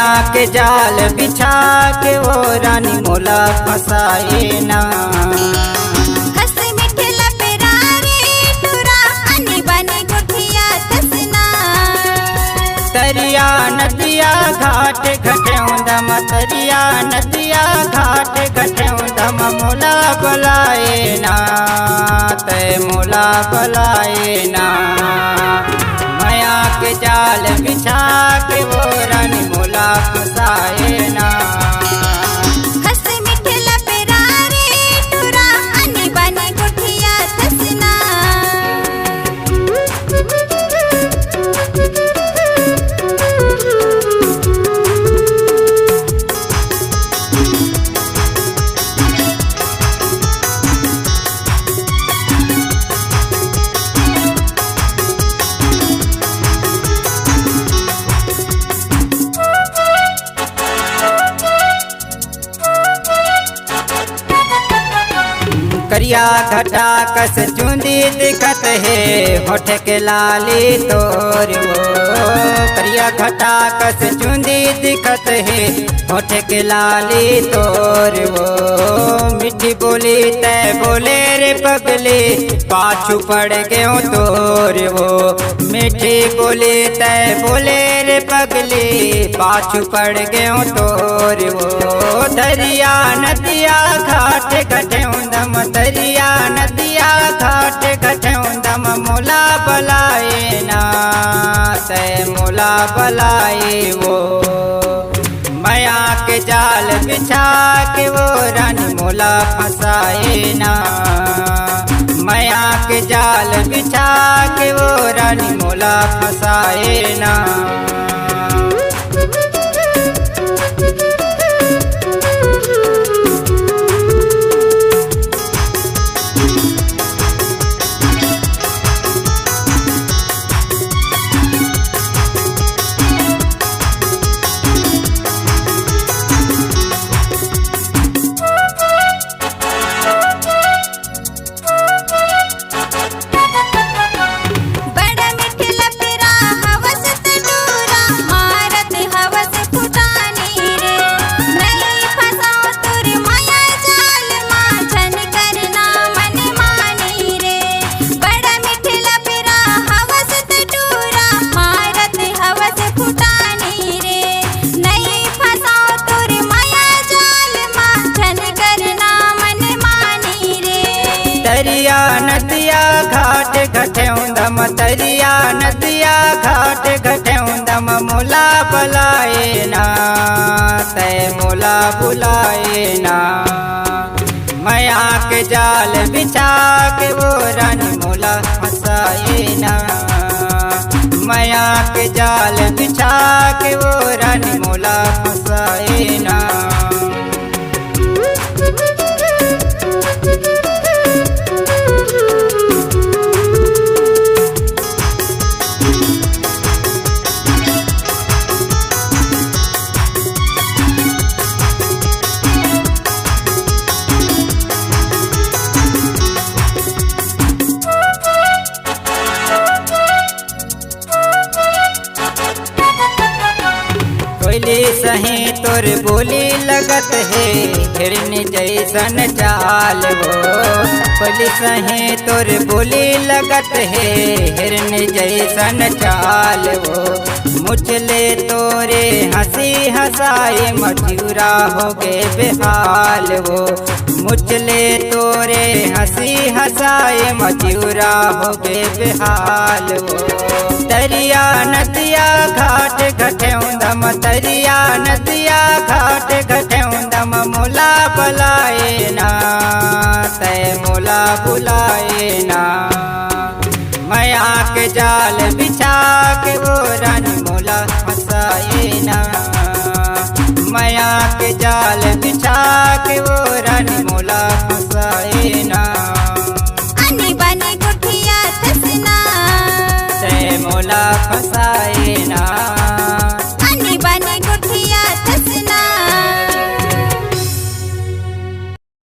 मैया के जाल बिछा के वो रानी मोला फसाए ना। तरिया नदिया घाट घटेऊं दम, तरिया नदिया घाट घटेऊं दम, मोला बुलाए ना ते मोला बुलाए ना। मैया के जाल बिछा के वो रानी मोला फसाए ना। करिया घटा कस चूंदी दिखत है, होठ के लाली तोर वो। करिया घटा कस चूंदी दिखत है, होठ के लाली तोर वो। मीठी बोली तय बोले रे पगले, पाछू पड़ गयो तोर वो। मीठी बोली तय बोले रे पगले, पाछू पड़ गयो तोर वो। दरिया नदिया घाट घटेऊं दम, दरिया नदिया घाट घटेऊं दम, मोला बलाए ना ते मोला बलाए वो। मैया के जाल बिछा के वो रानी मोला फसाए ना। मैया के जाल बिछा के वो रानी मोला फसाए ना। तरिया नदिया घाट घटेऊं दम, तरिया नदिया घाट घटेऊं दम, मोला बुलाए ना ते मोला बुलाए ना। मैया के जाल बिछा के वो रानी मोला फसाए ना। मैया के जाल बिछा के वो रानी मोला फसाए ना। कोयली सही तोर बोली लगत है, हिरनी जैसन चाल वो। कोयली सही तोर बोली लगत है, हिरनी जैसन चाल वो। मुझले तोरे हंसी हंसाए, मजूरा हो गए बेहाल वो। मुझले तोरे हंसी हंसाए, मजूरा हो गए बेहाल वो। तरिया नदिया घाट घटेऊं दम, तरिया नदिया घाट घटेऊं दम, मोला बुलाए ना ते मोला बुलाए ना। मैया के जाल बिछा के वो रानी मोला फसाए ना। मैया के जाल बिछा के वो रानी मोला फसाए ना। बने गुठिया तसना ते मोला फसाए ना।